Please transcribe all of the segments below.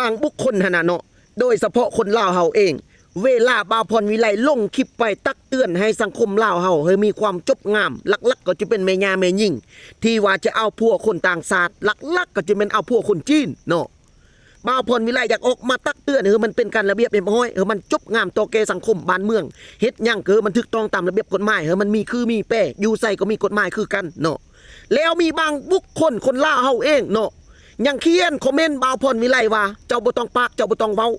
างบุคคลขนาดเนาะโดยเฉพาะคนลาวเฮาเองเวลาบ่าวพรวิไลลงคลิปไปตักเตือนให้สังคมลาวเฮาให้มีความจบงามหลักๆก็จะเป็นแม่ย่าแม่ยิ่งที่ว่าจะเอาพวกคนต่างชาติหลักๆก็จะเป็นเอาพวกคนจีนเนาะบ่าวพรวิไลอยากออกมาตักเตือนมันเป็นการระเบียบเรียบร้อยมันจบงามต่อแก่สังคมบ้านเมืองเฮ็ดหยังมันถูกต้องตามระเบียบกฎหมายมันมีคือมีแป้อยู่ใส่ก็มีกฎหมายคือกันเนาะแล้วมีบางบุคคลคนลาวเฮาเองเนาะยังเขียนคอมเมนต์บ่าวพรวิไลว่าเจ้าบ่ต้องปากเจ้าบ่ต้องเว้า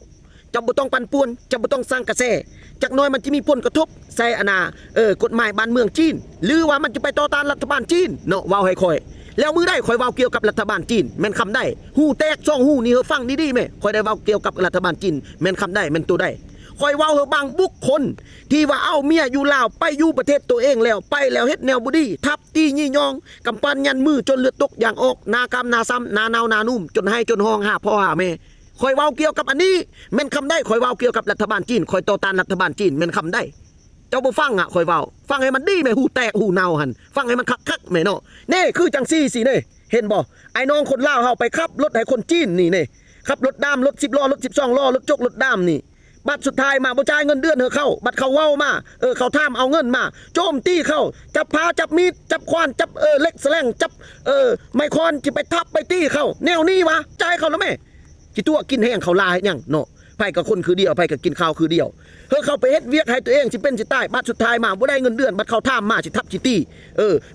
เจ้าบ่ต้องปั่นป่วนเจ้าบ่ต้องสร้างกระแสจักน้อยมันจะมีผลกระทบใส่กฎหมายบ้านเมืองจีนหรือว่ามันจะไปต่อต้านรัฐบาลจีนเนาะเว้าให้ค่อยแล้วมือได้ค่อยเว้าเกี่ยวกับรัฐบาลจีนแม่นคำได้หูแตกช่องหูนี่ฟังดีๆแม่ค่อยได้เว้าเกี่ยวกับรัฐบาลจีนแม่นคำได้แม่นตัวได้ค่อยเว้าบางบุคคลที่ว่าเอาเมียอยู่ลาวไปอยู่ประเทศตัวเองแล้วไปแล้วเฮ็ดแนวบ่ดีทับตียี่ยองกำปั้นยันมือจนเลือดตกอย่างออกนากำนาซ้ำนาเนานานุ่มจนให้จนห้องหาพ่อหาแม่คอยเว้าเกี่ยวกับอันนี้แม่นคำได้คอยเว้าเกี่ยวกับรัฐบาลจีนคอยต่อต้านรัฐบาลจีนแม่นคำได้เจ้าบ่ฟังคอยเว้าฟังให้มันดีแม่หูแตกหูเนาหันฟังให้มันคักๆแม่เนาะนี่คือจังซี่สิเน่เห็นบ่ไอ้น้องคนลาวเฮาไปขับรถให้คนจีนนี่เน่ขับรถดำรถ10ล้อรถ12ล้อรถจกรถดำนี่บัตรสุดท้ายมาบ่จ่ายเงินเดือนเขาบัตรเขาเว้ามาเขาถามเอาเงินมาโจมตีเขาจับพาจับมีดจับควานจับเล็กแสลงจับไม้ค้อนจะไปทับไปตีเขาแนวนี้วะจ่ายเขาแล้วแม่จิตัวกินแห้งเขาลาอย่างเนาะไผกับคนคือเดียวไผกับกินข้าวคือเดียวเขาไปเฮ็ดเวียกให้ตัวเองสิเป็นสิตายบัตรสุดท้ายมาบ่ได้เงินเดือนบัตรเขาถามมาสิทับสิตี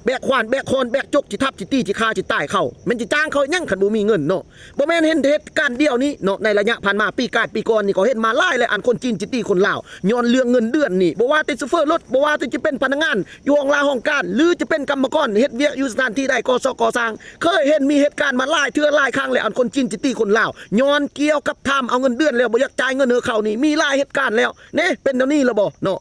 แบกควานแบกคอนแบกจกสิทับสิตีสิฆ่าสิตายเขาแม่นสิจ้างเขายังคันบ่มีเงินเนาะบ่แม่นเห็นเหตุการณ์เดียวนี้เนาะในระยะผ่านมาปีกายปีก่อนนี่ก็เห็นมาหลายเลยอันคนจีนสิตีคนลาวย้อนเรื่องเงินเดือนนี่บ่ว่าแต่โชเฟอร์รถบ่ว่าแต่จะเป็นพนักงานอยู่ห้องลาห้องการหรือจะเป็นกรรมกรเฮ็ดเวียกอยู่สถานที่ใดก่อสร้างเคยเห็นมีเหตุการณ์มาหลายเทื่อหลายครั้งแล้วอันคนจีนสิตีคนลาวย้อนเกี่ยวกับทำเอาเงินเดือนแล้วบ่อยากจ่ายเงินเขานี่มีหลายเหตุการณ์แล้วเนี่ยเป็นแนวนี้ละบ่เนาะ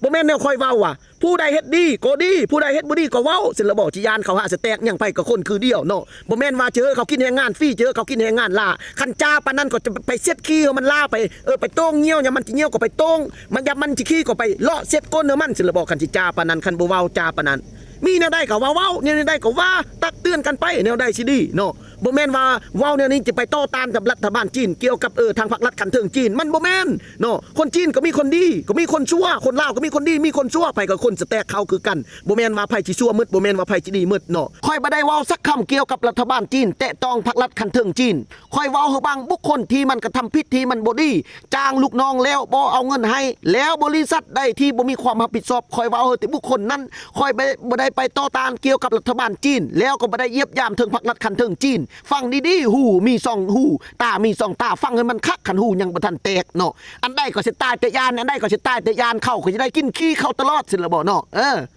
บ่แม่นแนวคอยเว้าว่ะผู้ใดเฮ็ดดีก็ดีผู้ใดเฮ็ดบ่ดีก็เว้าสิละบ่จิยานเขาหาสแตกหยังไปกับคนคือเดียวเนาะบ่แม่นว่าเจอเขากินแรงงานฟรีเจอเขากินแรงงานล่าคันจ้าปานนั้นก็จะไปเซ็ดขี้มันล่าไปไปโต้งเงี้ยวอย่ามันสิเงี้ยวก็ไปโต้งมันอย่ามันสิขี้ก็ไปเลาะเซ็ดก้นมันสิละบ่คันสิจ้าปานนั้นคันบ่เว้าจ้าปานนั้นมีแนวใดก็เว้าแนวใดก็ว่าตักเตือนกันไปแนวใดสิดีเนาะบ่แม่นว่าเว้าแนวนี้จะไปต่อต้านกับรัฐบาลจีนเกี่ยวกับทางพรรครัฐขันเทิงจีนมันบ่แม่นเนาะคนจีนก็มีคนดีก็มีคนชั่วคนลาวก็มีคนดีมีคนชั่วไปกับคนสแตกเขาคือกันบ่แม่นว่าไผสิชั่วมืดบ่แม่นว่าไผสิดีมืดเนาะค่อยบ่ได้เว้าสักคำเกี่ยวกับรัฐบาลจีนแตะต้องพรรครัฐขันเทิงจีนค่อยเว้าให้บางบุคคลที่มันกระทำผิดที่มันบ่ดีจ้างลูกน้องแล้วบ่เอาเงินให้แล้วบริษัทใดที่บ่มีความรับผิดชอบค่อยเว้าให้แต่บุคคลนั้นค่อยบ่ได้ไปต่อต้านเกี่ยวกับรัฐบาลจีนแล้วก็บ่ได้เยียบยามถึงพรรครัฐขันเทิงจีนฟังดีๆหูมี2หูตามี2ตาฟังให้มันคักขันหูยังบ่ทันแตกเนาะอันใดก็สิตายแต่ยานอันใดก็สิตายแต่ยานเข้าก็จะได้กินขี้เข้าตลอดสิละบ่เนาะ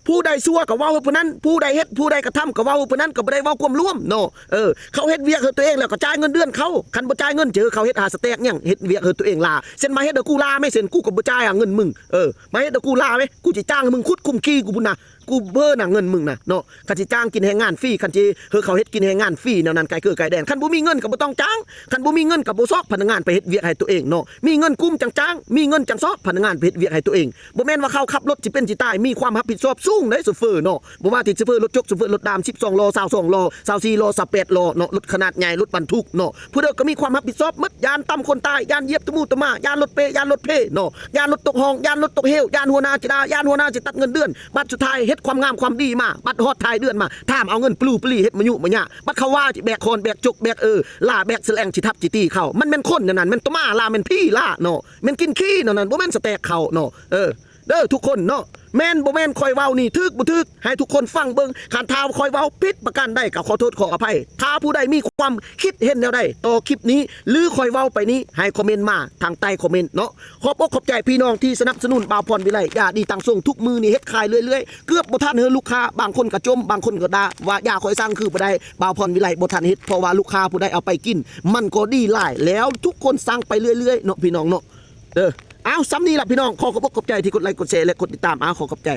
ผู้ใดชั่วก็เว้าให้ผู้นั้นผู้ใดเฮ็ดผู้ใดกระทำก็เว้าให้ผู้นั้นก็บ่ได้เว้าความร่วมเนาะเขาเฮ็ดเวียกให้ตัวเองแล้วก็จ่ายเงินเดือนเขาคันบ่จ่ายเงินเจอเขาเฮ็ดหาสแตกหยังเฮ็ดเวียกให้ตัวเองลาเส้นมาเฮ็ดกูลาไม่เส้นกูก็บ่จ่ายเงินมึงมาเฮ็ดกูลามั้ยกูสิจ้างมึงขุดคุมขี้กูพุ่นน่ะกูเบ้อน่ะเงินมึงน่ะเนาะคันสิจ้างกินแรงงานฟรีคันสิเขาเฮ็ดกินแรงงานฟรีแนวนั้นไกลเกิดไกลแดนคันบ่มีเงินก็บ่ต้องจ้างคันบ่มีเงินก็บ่ซอกพนักงานไปเฮ็ดเวียกให้ตัวเองเนาะมีเงินกุ้มจังจ้างมีเงินจังซอกพนักงานไปเฮ็ดเวียกให้ตัวเองบ่แม่นว่าเขาขับรถสิเป็นสิตายมีความรับผิดชอบสูงเด้โชเฟอร์เนาะบ่ว่าที่โชเฟอร์รถจกโชเฟอร์รถดำ12ล้อ22ล้อ24ล้อ28ล้อเนาะรถขนาดใหญ่รถบรรทุกเนาะผู้ใดก็มีความรับผิดชอบหมดยานต่ำคนตายยานเหยียบตะมูตะมายานรถเปยานรถเพเนาะยานรถตกห้องยานรถตกเหวยานหัวหน้าจิดายานหัวหน้าสิตัดเงินเดือนบัตรสุดท้ายเฮ็ดความงามความดีมาบัตรฮอดท้ายเดือนมาถามเอาเงินปลูปลีเฮ็ดมายุมาหยะบัตรเขาว่าแบกคอนแบกจกแบกล่าแบกแสลงสิทับสิตีเขามันแม่นคนนั่นแม่นตะมาล่าแม่นพี่ล่าเนาะแม่นกินขี้นั่นบ่แม่นสแตกเขาเนาะเด้อทุกคนเนาะแม่นบ่แม่นคอยเว้านี่ทึกบ่ทึกให้ทุกคนฟังเบิ่งคันท้าคอยเว้าผิดประการใดก็ขอโทษขออภัยถ้าผู้ใดมีความคิดเห็นแนวใดต่อคลิปนี้หรือคอยเว้าไปนี้ให้คอมเมนต์มาทางใต้คอมเมนต์เนาะขอบอกขอบใจพี่น้องที่สนับสนุนบ่าวพรวิไลยาดีตังส่งทุกมือนี่เฮ็ดขายเรื่อยๆเกือบบ่ทันเฮอลูกค้าบางคนก็จมบางคนก็ด่าว่ายาคอยสร้างคือบ่ได้บ่าวพรวิไลบ่ทันเฮ็ดเพราะว่าลูกค้าผู้ใดเอาไปกินมันก็ดีหลายแล้วทุกคนสั่งไปเรื่อยๆเนาะพี่น้องเนาะเอาซ้ำนี้ล่ะพี่น้องขอขอบใจที่กดไลค์กดแชร์และกดติดตามขอขอบใจ